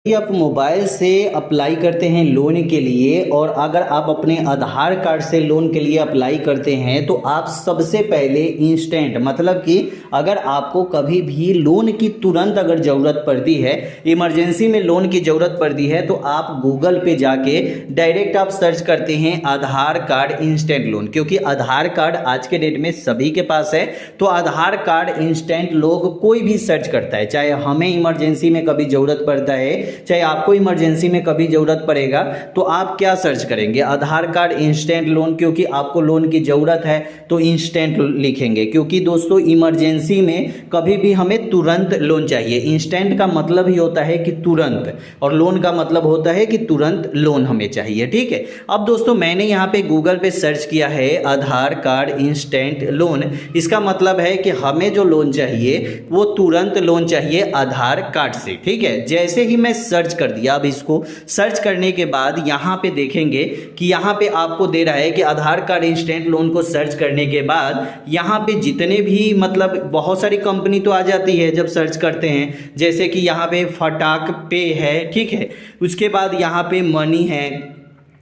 यदि आप मोबाइल से अप्लाई करते हैं लोन के लिए और अगर आप अपने आधार कार्ड से लोन के लिए अप्लाई करते हैं तो आप सबसे पहले इंस्टेंट मतलब कि अगर आपको कभी भी लोन की तुरंत अगर ज़रूरत पड़ती है, इमरजेंसी में लोन की ज़रूरत पड़ती है तो आप गूगल पे जाके डायरेक्ट आप सर्च करते हैं आधार कार्ड इंस्टेंट लोन, क्योंकि आधार कार्ड आज के डेट में सभी के पास है। तो आधार कार्ड इंस्टेंट लोग कोई भी सर्च करता है, चाहे हमें इमरजेंसी में कभी ज़रूरत पड़ता है, चाहे आपको इमरजेंसी में कभी जरूरत पड़ेगा तो आप क्या सर्च करेंगे, आधार कार्ड इंस्टेंट लोन, क्योंकि आपको लोन की जरूरत है तो इंस्टेंट लिखेंगे। क्योंकि दोस्तों इमरजेंसी में कभी भी हमें तुरंत लोन चाहिए। इंस्टेंट का मतलब ही होता है कि तुरंत, और लोन का मतलब होता है कि तुरंत लोन हमें चाहिए। ठीक है, अब दोस्तों मैंने यहाँ पे गूगल पे सर्च किया है आधार कार्ड इंस्टेंट लोन। इसका मतलब है कि हमें जो लोन चाहिए वो तुरंत लोन चाहिए आधार कार्ड से। ठीक है, जैसे ही मैं सर्च कर दिया, अब इसको सर्च करने के बाद यहाँ पे देखेंगे कि यहाँ पे आपको दे रहा है कि आधार कार्ड इंस्टेंट लोन को सर्च करने के बाद यहाँ पे जितने भी मतलब बहुत सारी कंपनी तो आ जाती है जब सर्च करते हैं, जैसे कि यहाँ पे फटाक पे है, ठीक है, उसके बाद यहाँ पे मनी है,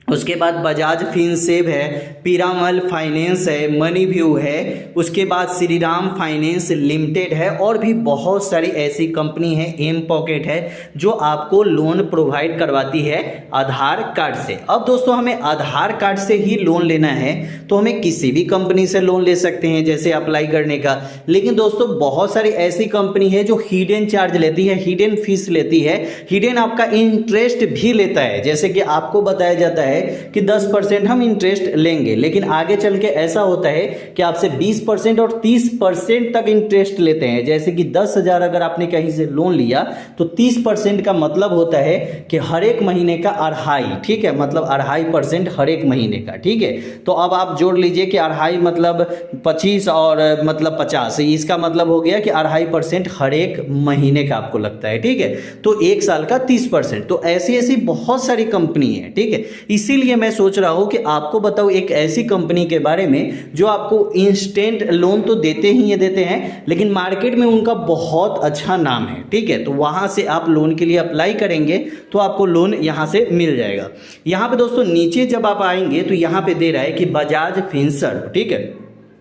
उसके बाद बजाज फिनसेव है, पीरामल फाइनेंस है, मनी व्यू है, उसके बाद श्री राम फाइनेंस लिमिटेड है, और भी बहुत सारी ऐसी कंपनी है, एम पॉकेट है, जो आपको लोन प्रोवाइड करवाती है आधार कार्ड से। अब दोस्तों हमें आधार कार्ड से ही लोन लेना है तो हमें किसी भी कंपनी से लोन ले सकते हैं जैसे अप्लाई करने का। लेकिन दोस्तों बहुत सारी ऐसी कंपनी है जो हिडन चार्ज लेती है, हिडन फीस लेती है, हिडन आपका इंटरेस्ट भी लेता है। जैसे कि आपको बताया जाता है कि 10% हम इंटरेस्ट लेंगे, लेकिन आगे चल के ऐसा होता है कि आपसे 20% और 30% तक इंटरेस्ट लेते हैं। जैसे कि 10,000 अगर आपने कहीं से लोन लिया तो 30% का मतलब होता है कि हर एक महीने का 2.5, ठीक है, मतलब 2.5% हर एक महीने का। ठीक है, तो अब आप जोड़ लीजिए कि 2.5 मतलब 25 और मतलब 50, इसका मतलब हो गया कि 2.5% हर एक महीने का आपको लगता है। ठीक है, तो एक साल का 30%। तो ऐसी ऐसी बहुत सारी कंपनी है। ठीक है, इसीलिए मैं सोच रहा हूं कि आपको बताऊं एक ऐसी कंपनी के बारे में जो आपको इंस्टेंट लोन तो देते ही ये देते हैं, लेकिन मार्केट में उनका बहुत अच्छा नाम है। ठीक है, तो वहां से आप लोन के लिए अप्लाई करेंगे तो आपको लोन यहां से मिल जाएगा। यहां पे दोस्तों नीचे जब आप आएंगे तो यहां पे दे रहा है कि बजाज फिनसर्व, ठीक है,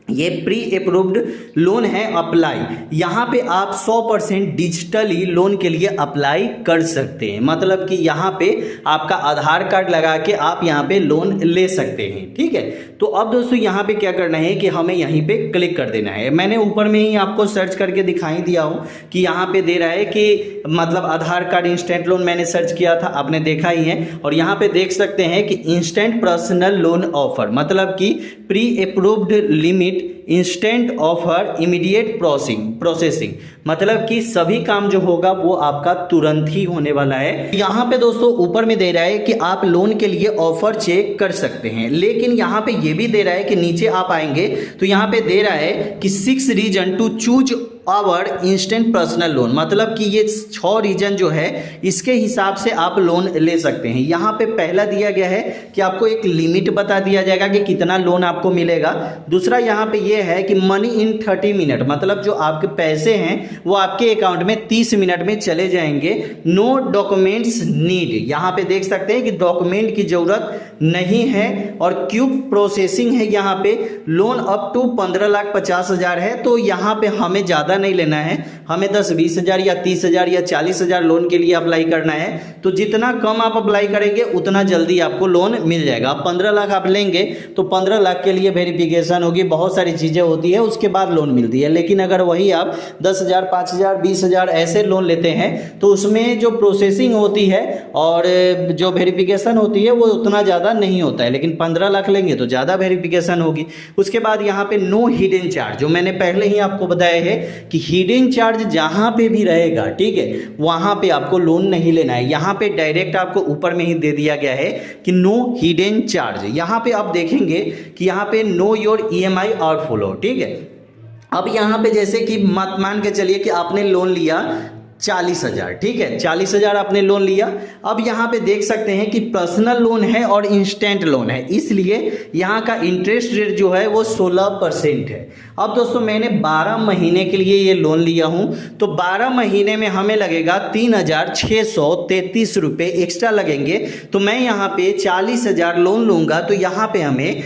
ये प्री अप्रूव्ड लोन है, अप्लाई। यहाँ पे आप 100% डिजिटली लोन के लिए अप्लाई कर सकते हैं, मतलब कि यहाँ पे आपका आधार कार्ड लगा के आप यहाँ पे लोन ले सकते हैं। ठीक है, तो अब दोस्तों यहाँ पे क्या करना है कि हमें यहीं पे क्लिक कर देना है। मैंने ऊपर में ही आपको सर्च करके दिखाई दिया हूँ कि यहाँ पे दे रहा है कि मतलब आधार कार्ड इंस्टेंट लोन मैंने सर्च किया था, आपने देखा ही है, और यहाँ पे देख सकते हैं कि इंस्टेंट पर्सनल लोन ऑफर, मतलब कि pre approved limit instant offer immediate processing, मतलब कि सभी काम जो होगा वो आपका तुरंत ही होने वाला है। यहाँ पे दोस्तों ऊपर में दे रहा है कि आप लोन के लिए ऑफर चेक कर सकते हैं, लेकिन यहाँ पे ये भी दे रहा है कि नीचे आप आएंगे तो यहाँ पे दे रहा है कि 6 reason to choose our instant personal loan, मतलब कि ये 6 रीजन जो है इसके हिसाब से आप लोन ले सकते हैं। यहाँ पे पहला दिया गया है कि आपको एक लिमिट बता दिया जाएगा कि कितना लोन आपको मिलेगा। दूसरा यहाँ पे ये है कि मनी इन 30 मिनट, मतलब जो आपके पैसे हैं वो आपके अकाउंट में 30 मिनट में चले जाएंगे। नो डॉक्यूमेंट्स नीड, यहाँ पे देख सकते हैं कि डॉक्यूमेंट की जरूरत नहीं है, और क्यूब प्रोसेसिंग है। यहाँ पे लोन अप टू 15,50,000 है, तो यहाँ पे हमें ज़्यादा नहीं लेना है, हमें 10-20 हज़ार या 30 हज़ार या 40 हज़ार लोन के लिए अप्लाई करना है। तो जितना कम आप अप्लाई करेंगे उतना जल्दी आपको लोन मिल जाएगा। 15 लाख आप लेंगे तो 15 लाख के लिए वेरिफिकेशन होगी, बहुत सारी चीज़ें होती है, उसके बाद लोन मिलती है। लेकिन अगर वही आप 10,000, 5,000, 20,000 ऐसे लोन लेते हैं तो उसमें जो प्रोसेसिंग होती है और जो वेरिफिकेशन होती है वो उतना ज़्यादा नहीं होता है, लेकिन 15 लाख लेंगे तो ज़्यादा वेरिफिकेशन होगी। उसके बाद यहाँ पे नो हिडन चार्ज, जो मैंने पहले ही आपको बताया है कि हिडन चार्ज जहां पे भी रहेगा, ठीक है, वहां पे आपको लोन नहीं लेना है। यहां पे डायरेक्ट आपको ऊपर में ही दे दिया गया है कि नो हिडन चार्ज। यहां पे आप देखेंगे कि यहां पे नो योर ईएमआई और फॉलो, ठीक है। अब यहां पे जैसे कि मत मान के चलिए कि आपने लोन लिया 40,000। ठीक है, 40,000 आपने लोन लिया। अब यहाँ पे देख सकते हैं कि पर्सनल लोन है और इंस्टेंट लोन है, इसलिए यहाँ का इंटरेस्ट रेट जो है वो 16% है। अब दोस्तों मैंने 12 महीने के लिए ये लोन लिया हूँ, तो 12 महीने में हमें लगेगा 3,633 रुपये एक्स्ट्रा लगेंगे। तो मैं यहाँ पे 40,000 लोन लूँगा तो यहाँ पे हमें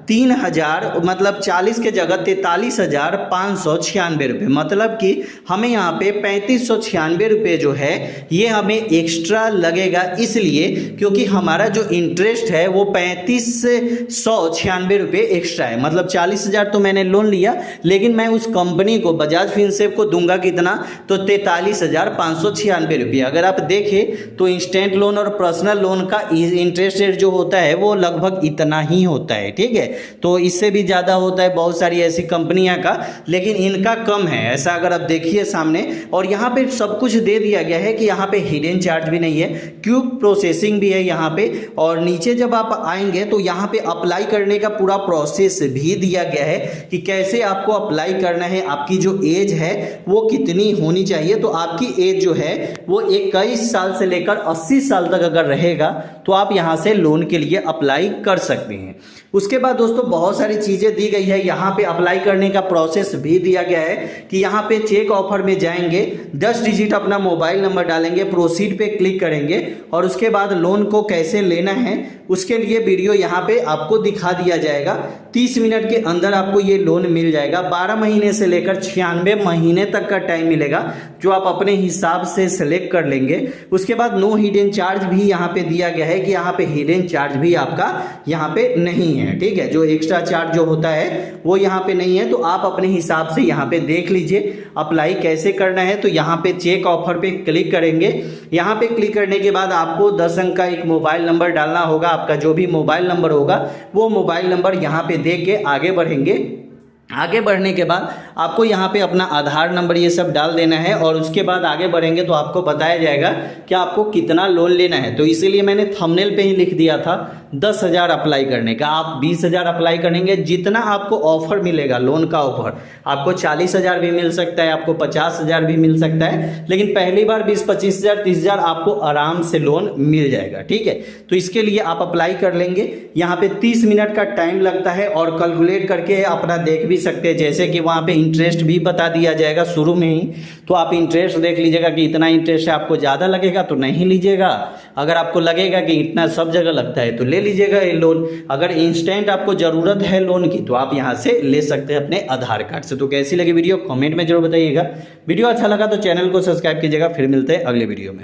3,000 मतलब 40 के जगह 43,596 रुपये, मतलब कि हमें यहाँ पे 3,596 रुपये जो है ये हमें एक्स्ट्रा लगेगा, इसलिए क्योंकि हमारा जो इंटरेस्ट है वो 3,596 रुपये एक्स्ट्रा है। मतलब 40,000 तो मैंने लोन लिया, लेकिन मैं उस कंपनी को बजाज फिनसेव को दूंगा कितना, तो 43,596 रुपये। अगर आप देखें तो इंस्टेंट लोन और पर्सनल लोन का इंटरेस्ट रेट जो होता है वो लगभग इतना ही होता है। ठीक है, तो इससे भी ज़्यादा होता है बहुत सारी ऐसी कंपनियां का, लेकिन इनका कम है ऐसा। अगर आप देखिए सामने, और यहाँ पे सब कुछ दे दिया गया है कि यहाँ पे हिडन चार्ज भी नहीं है, क्विक प्रोसेसिंग भी है यहाँ पे। और नीचे जब आप आएंगे तो यहाँ पे अप्लाई करने का पूरा प्रोसेस भी दिया गया है कि कैसे आपको अप्लाई करना है, आपकी जो एज है वो कितनी होनी चाहिए। तो आपकी एज जो है वो 21 साल से लेकर 80 साल तक अगर रहेगा तो आप यहाँ से लोन के लिए अप्लाई कर सकते हैं। उसके बाद दोस्तों बहुत सारी चीज़ें दी गई है, यहाँ पे अप्लाई करने का प्रोसेस भी दिया गया है कि यहाँ पे चेक ऑफर में जाएंगे, 10 डिजिट अपना मोबाइल नंबर डालेंगे, प्रोसीड पे क्लिक करेंगे और उसके बाद लोन को कैसे लेना है उसके लिए वीडियो यहाँ पे आपको दिखा दिया जाएगा। 30 मिनट के अंदर आपको ये लोन मिल जाएगा। 12 महीने से लेकर 96 महीने तक का टाइम मिलेगा, जो आप अपने हिसाब से सेलेक्ट कर लेंगे। उसके बाद नो हिडन चार्ज भी यहाँ पे दिया गया है कि यहाँ पे हिडन चार्ज भी आपका यहाँ पे नहीं है। ठीक है, जो एक्स्ट्रा चार्ज जो होता है वो यहाँ पे नहीं है। तो आप अपने हिसाब से यहाँ पे देख लीजिए अप्लाई कैसे करना है। तो यहाँ पे चेक ऑफर पे क्लिक करेंगे। यहाँ पे क्लिक करने के बाद आपको 10 अंक का एक मोबाइल नंबर डालना होगा। आपका जो भी मोबाइल नंबर होगा वो मोबाइल नंबर यहाँ पे दे के आगे बढ़ेंगे। आगे बढ़ने के बाद आपको यहाँ पे अपना आधार नंबर ये सब डाल देना है और उसके बाद आगे बढ़ेंगे तो आपको बताया जाएगा कि आपको कितना लोन लेना है। तो इसीलिए मैंने थंबनेल पे ही लिख दिया था 10,000 अप्लाई करने का। आप 20,000 अप्लाई करेंगे, जितना आपको ऑफर मिलेगा लोन का ऑफर, आपको 40,000 भी मिल सकता है, आपको 50,000 भी मिल सकता है, लेकिन पहली बार 20, 25,000, 30,000 आपको आराम से लोन मिल जाएगा। ठीक है, तो इसके लिए आप अप्लाई कर लेंगे। यहाँ पे 30 मिनट का टाइम लगता है और कैलकुलेट करके अपना देख भी सकते हैं, जैसे कि वहाँ पे इंटरेस्ट भी बता दिया जाएगा शुरू में ही। तो आप इंटरेस्ट देख लीजिएगा कि इतना इंटरेस्ट है, आपको ज़्यादा लगेगा तो नहीं लीजिएगा, अगर आपको लगेगा कि इतना सब जगह लगता है तो ले लीजिएगा ये लोन। अगर इंस्टेंट आपको ज़रूरत है लोन की तो आप यहाँ से ले सकते हैं अपने आधार कार्ड से। तो कैसी लगी वीडियो कमेंट में जरूर बताइएगा। वीडियो अच्छा लगा तो चैनल को सब्सक्राइब कीजिएगा। फिर मिलते हैं अगले वीडियो में।